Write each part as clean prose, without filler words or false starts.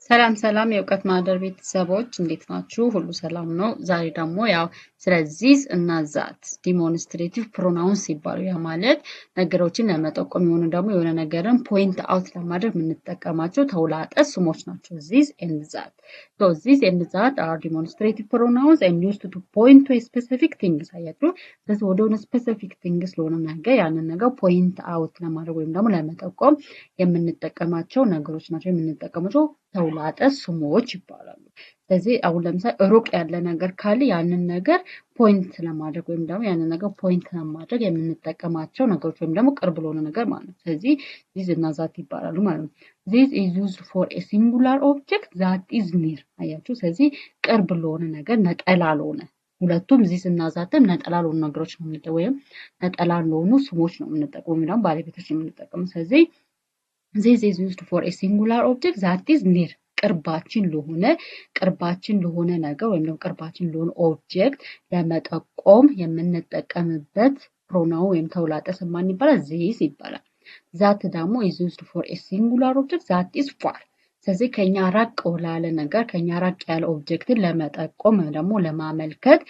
ሰላም ሰላም የእውቀት ማህደር ቤተሰቦች እንዴት ናችሁ? ሁሉ ሰላም ነው። ዛሬ ደግሞ ያው ስለ ዚስ እና ዛት ዲሞንስትሬቲቭ ፕሮናውንስ ይባሉ። ያ ማለት ነገሮችን ለመጠቆም የሆነ ደግሞ የሆነ ነገርን ፖይንት አውት ለማድረግ የምንጠቀማቸው ተውላጠ ስሞች ናቸው። ዚስ ኤንድ ዛት። ሶ ዚስ ኤንድ ዛት አር ዲሞንስትሬቲቭ ፕሮናውንስ ኤንድ ዩዝድ ቱ ፖይንት ቱ ስፔሲፊክ ቲንግስ። አያችሁ፣ ስለዚህ ወደሆነ ስፔሲፊክ ቲንግስ ለሆነ ነገር ያንን ነገር ፖይንት አውት ለማድረግ ወይም ደግሞ ለመጠቆም የምንጠቀማቸው ነገሮች ናቸው። የምንጠቀማቸው ተውላጠ ስሞች ይባላሉ። ስለዚህ አሁን ለምሳሌ ሩቅ ያለ ነገር ካለ ያንን ነገር ፖይንት ለማድረግ ወይም ደግሞ ያንን ነገር ፖይንት ለማድረግ የምንጠቀማቸው ነገሮች ወይም ደግሞ ቅርብ ለሆነ ነገር ማለት ነው። ስለዚህ ዚስ እና ዛት ይባላሉ ማለት ነው። ዚስ ኢዝ ዩዝድ ፎር ኤ ሲንጉላር ኦብጀክት ዛት ኢዝ ኒር። አያችሁ፣ ስለዚህ ቅርብ ለሆነ ነገር ነጠላ ለሆነ ሁለቱም ዚስ እና ዛትም ነጠላ ለሆኑ ነገሮች ነው የምንጠቀመው ወይም ነጠላ ለሆኑ ስሞች ነው የምንጠቀመው ወይም ደግሞ ባለቤቶች ነው የምንጠቀመው። ስለዚህ this is used for a singular object that is near ቅርባችን ለሆነ ነገር ወይም ደግሞ ቅርባችን ለሆነ ኦብጀክት ለመጠቆም የምንጠቀምበት ፕሮናውን ወይም ተውላጠ ስም ማን ይባላል? this ይባላል። that ደግሞ is used for a singular object that is far። ስለዚህ ከኛ ራቅ ላለ ነገር ከኛ ራቅ ያለ ኦብጀክትን ለመጠቆም ወይም ደግሞ ለማመልከት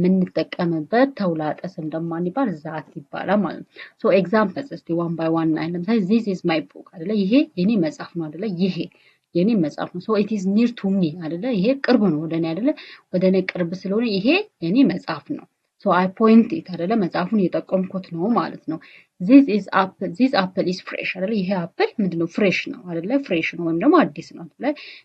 የምንጠቀምበት ተውላጠ ስም ደግሞ ማን ይባላል? ዛት ይባላል ማለት ነው። ሶ ኤግዛምፕልስ እስቲ ዋን ባይ ዋን አይ ለምሳሌ this is my book አይደለ? ይሄ የኔ መጽሐፍ ነው አይደለ? ይሄ የኔ መጽሐፍ ነው። ሶ it is near to me አይደለ? ይሄ ቅርብ ነው ወደኔ አይደለ? ወደኔ ቅርብ ስለሆነ ይሄ የኔ መጽሐፍ ነው። ሶ I point it አይደለ? መጽሐፉን እየጠቆምኩት ነው ማለት ነው። this apple is fresh አይደለ? ይሄ አፕል ምንድነው? ፍሬሽ ነው አይደለ? ፍሬሽ ነው ወይም ደግሞ አዲስ ነው አይደለ?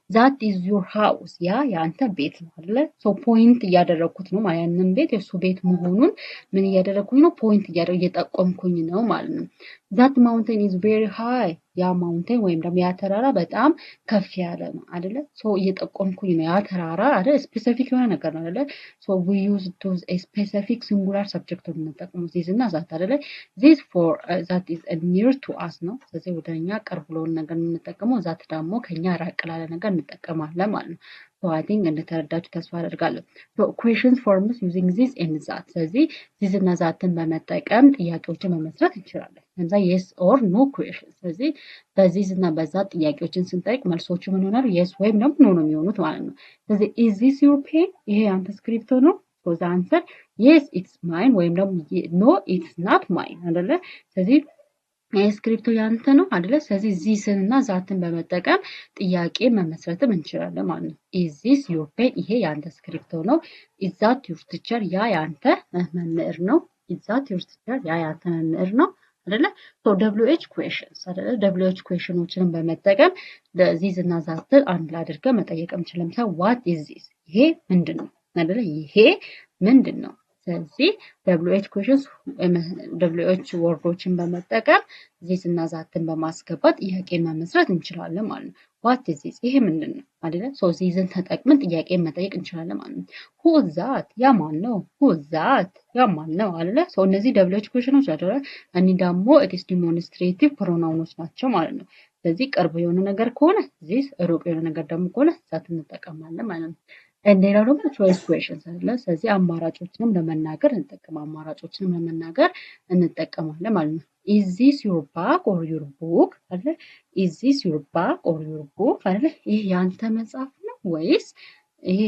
that is your house ያ ያንተ ቤት ነው አይደለ? ሶ ፖይንት እያደረኩት ነው ማለት ያንን ቤት የሱ ቤት መሆኑን ምን እያደረኩኝ ነው? ፖይንት እየጠቆምኩኝ ነው ማለት ነው። that mountain is very high ያ ማውንቴን ወይም ደግሞ ያ ተራራ በጣም ከፍ ያለ ነው አይደለ? ሶ እየጠቆምኩኝ ነው ያ ተራራ አይደለ? ስፔሲፊክ የሆነ ነገር ነው አይደለ? ሶ we use to a specific singular subject ነው የምንጠቀመው this እና ዛት አይደለ? this for that is near to us ነው። ስለዚህ ወደኛ ቅርብ ለሆነ ነገር የምንጠቀመው ዛት ደግሞ ከኛ ራቅ ላለ ነገር እንጠቀማለን ማለት ነው። So I think እንደተረዳችሁ ተስፋ አደርጋለሁ። So questions forms using this and that። ስለዚህ this እና ዛትን በመጠቀም ጥያቄዎችን መመስረት እንችላለን። ለምሳሌ yes or no question። ስለዚህ በዚህ እና በዛ ጥያቄዎችን ስንጠይቅ መልሶቹ ምን ይሆናሉ? yes ወይም ደግሞ no ነው የሚሆኑት ማለት ነው። ስለዚህ is this your pen? ይሄ አንተ ስክሪፕቶ ነው? So the answer yes it's mine ወይም ደግሞ no it's not mine አይደለ? ስለዚህ ስክሪፕቱ ያንተ ነው አይደለ? ስለዚህ ዚስን እና ዛትን በመጠቀም ጥያቄ መመስረትም እንችላለን ማለት ነው። is this your pen? ይሄ ያንተ ስክሪፕቶ ነው። is that your teacher? ያ ያንተ መምህር ነው። is that your teacher? ያ ያንተ መምህር ነው አይደለ? so WH questions አይደለ? WH questionዎችን በመጠቀም ዚስ እና ዛትን አንድ ላይ አድርገን መጠየቅ እንችላለን። ለምሳሌ what is this? ይሄ ምንድነው አይደለ? ይሄ ምንድነው? ስለዚህ WH questions WH ወርዶችን በመጠቀም ዚስ እና ዛትን በማስገባት ጥያቄ መመስረት እንችላለን ማለት ነው። what is this? ይሄ ምንድነው አይደለ? ሶ ዚስን ተጠቅመን ጥያቄ መጠየቅ እንችላለን ማለት ነው። who is that? ያ ማን ነው? who is that? ያ ማን ነው አይደለ? ሶ እነዚህ WH questions አይደለ? እኒ ደግሞ it is demonstrative pronouns ናቸው ማለት ነው። ስለዚህ ቅርብ የሆነ ነገር ከሆነ ዚስ፣ ሩቅ የሆነ ነገር ደግሞ ከሆነ ዛት እንጠቀማለን ማለት ነው። ሌላው ደግሞ ቾይስ ኩዌሽንስ አለ። ስለዚህ አማራጮችንም ለመናገር እንጠቀማለን ማለት ነው። is this your bag or your book አለ? is this your bag or your book አለ? ይሄ ያንተ መጽሐፍ ነው ወይስ ይሄ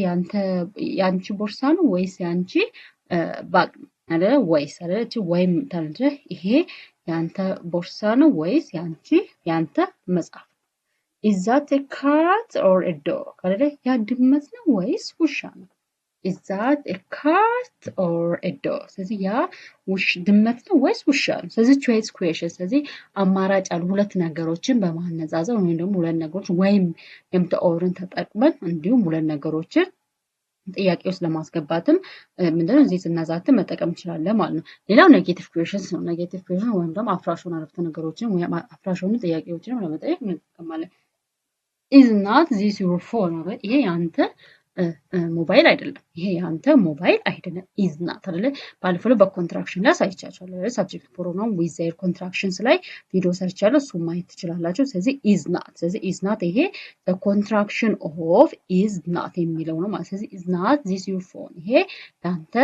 ያንቺ ቦርሳ ነው ወይስ ያንቺ ባግ አለ? ወይስ አለ ወይም ታንተ ይሄ ያንተ ቦርሳ ነው ወይስ ያንተ መጽሐፍ? is that a cat or a dog? አይደለ? ያ ድመት ነው ወይስ ውሻ ነው? is that a cat or a dog? ስለዚህ ያ ድመት ነው ወይስ ውሻ ነው? ስለዚህ choice question። ስለዚህ አማራጭ ያሉ ሁለት ነገሮችን በማነጻጸር ወይም ደግሞ ሁለት ነገሮች ወይም ኦርን ተጠቅመን እንዲሁም ሁለት ነገሮችን ጥያቄ ውስጥ ለማስገባትም ምንድነው ዚስ እና ዛትን መጠቀም እንችላለን ማለት ነው። ሌላው ኔጌቲቭ ኩዌሽንስ ነው። ኔጌቲቭ ኩዌሽን ወይም ደግሞ አፍራሽ የሆኑ አረፍተ ነገሮችን ወይም አፍራሽ የሆኑ ጥያቄዎችን ለመጠየቅ እንጠቀማለን። is not this your phone? ይሄ ያንተ ሞባይል አይደለም። ይሄ ያንተ ሞባይል አይደለም። is not አይደለ? ባለፈው በኮንትራክሽን ላይ አሳይቻችኋለሁ። ሰብጀክት ፕሮናውን with their contractions ላይ ቪዲዮ ሰርቻለሁ። እሱ ማየት ትችላላችሁ። ስለዚህ is not። ስለዚህ is not ይሄ the contraction of is not የሚለው ነው ማለት። ስለዚህ is not this your phone? ይሄ ያንተ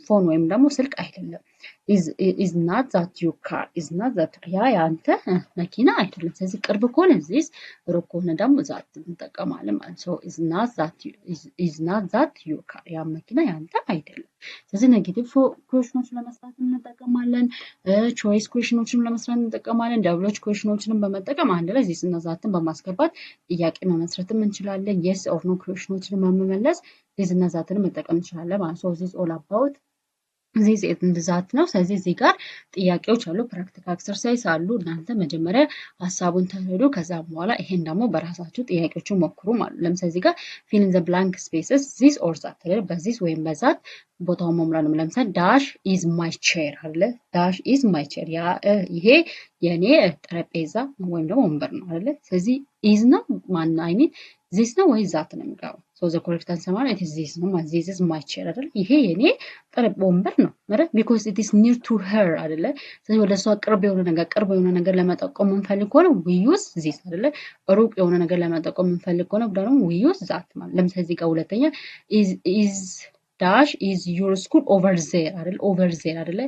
ፎን ወይም ደግሞ ስልክ አይደለም። is not that your car is not that ያ ያንተ መኪና አይደለም። ስለዚህ ቅርብ ከሆነ this ሩቅ ከሆነ ደግሞ that እንጠቀማለን ማለት ነው። is not that your car ያ መኪና ያንተ አይደለም። ስለዚህ ኔጌቲቭ ኩዌሽኖችን ለመስራት እንጠቀማለን። ቾይስ ኩዌሽኖችን ለመስራት እንጠቀማለን። ደብሎች ኩዌሽኖችንም በመጠቀም አንድ ላይ this እና thatን በማስገባት ጥያቄ መመስረትም እንችላለን። yes or no ኩዌሽኖችን በመመለስ this እና thatን መጠቀም እንችላለን ማለት ነው። this all about this and that ነው። ስለዚህ እዚህ ጋር ጥያቄዎች አሉ፣ ፕራክቲካል ኤክሰርሳይዝ አሉ። እናንተ መጀመሪያ ሀሳቡን ተረዱ፣ ከዛ በኋላ ይሄን ደግሞ በራሳችሁ ጥያቄዎችን ሞክሩ ማለት ነው። ለምሳሌ እዚህ ጋር fill in the blank spaces this or that አይደል? በዚህ ወይም በዛት ቦታውን መሙላት ነው። ለምሳሌ dash is my chair አይደል? dash is my chair ያ ይሄ የኔ ጠረጴዛ ወይም ደግሞ ወንበር ነው አይደል? ስለዚህ is ነው ማን አይ ሚን this ነው ወይ that ነው የሚገባው። so the correct answer ማለት it is this ነው ማለት this is my chair አይደል? ይሄ የኔ ወንበር ነው ማለት because it is near to her አይደል? ስለዚህ ወደ እሷ ቅርብ የሆነ ነገር ለመጠቆም የምንፈልግ ከሆነ we use this አይደል? ሩቅ የሆነ ነገር ለመጠቆም የምንፈልግ ከሆነ ደግሞ we use that ማለት ለምሳሌ እዚህ ጋር ሁለተኛ is dash is your school over there አይደል? over there አይደል?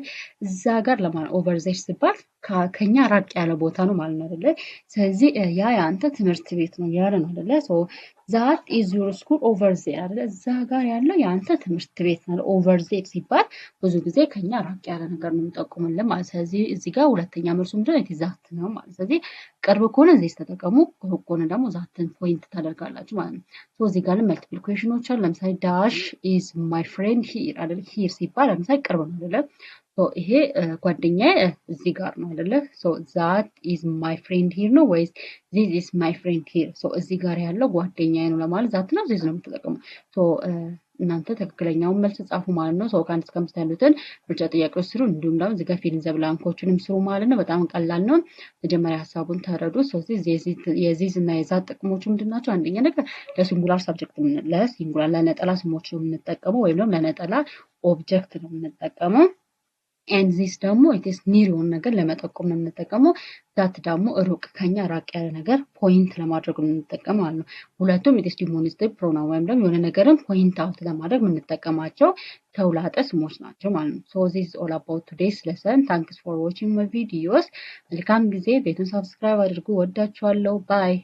እዛ ጋር ለማለት over there ሲባል ከኛ ራቅ ያለ ቦታ ነው ማለት ነው አይደል? ስለዚህ ያ ያንተ ትምህርት ቤት ነው ያለ ነው አይደል? so that is your school over there አይደል? እዛ ጋር ያለው ያንተ ትምህርት ቤት ነው። over there ሲባል ብዙ ጊዜ ከኛ ራቅ ያለ ነገር ነው የሚጠቁምልን ማለት። ስለዚህ እዚህ ጋር ሁለተኛ መልሱ ምንድነው? ዛት ነው ማለት። ስለዚህ ቅርብ ከሆነ እዚህ ተጠቀሙ፣ ሩቅ ከሆነ ደግሞ ዛትን ፖይንት ታደርጋላችሁ ማለት ነው። so እዚህ ጋር መልቲፕል ኩዌሽኖች አሉ። ለምሳሌ dash is my friend here አይደል? here ሲባል ለምሳሌ ቅርብ ነው አይደል? so ይሄ ጓደኛዬ እዚህ ጋር ነው አይደለ? so that is my friend here ነው ወይስ this is my friend here? so እዚህ ጋር ያለው ጓደኛዬ ነው ለማለት that ነው this ነው የምትጠቀመው። so እናንተ ትክክለኛውን መልስ ጻፉ ማለት ነው። so ከአንድ እስከ አምስት ያሉትን ምርጫ ጥያቄዎች ስሩ። እንዲሁም ደግሞ እዚህ ጋር fill in the blank-ዎችንም ስሩ ማለት ነው። በጣም ቀላል ነው። መጀመሪያ ሀሳቡን ተረዱ። ስለዚህ የዚህ እና የዛት ጥቅሞች ምንድን ናቸው? አንደኛ ነገር ለሲንጉላር ሰብጀክት ለሲንጉላር ለነጠላ ስሞች ነው የምንጠቀመው ወይም ደግሞ ለነጠላ ኦብጀክት ነው የምንጠቀመው። and this ደግሞ it is near የሆነ ነገር ለመጠቆም ነው የምንጠቀመው። that ደግሞ ሩቅ ከኛ ራቅ ያለ ነገር ፖይንት ለማድረግ ነው የምንጠቀመው ማለት ነው። ሁለቱም it is demonstrative pronoun ወይም ደግሞ የሆነ ነገርን ፖይንት አውት ለማድረግ የምንጠቀማቸው ተውላጠ ስሞች ናቸው ማለት ነው። so this is all about today's lesson. thanks for watching my videos. መልካም ጊዜ። ቤቱን ሰብስክራይብ አድርጉ። ወዳችኋለሁ። ባይ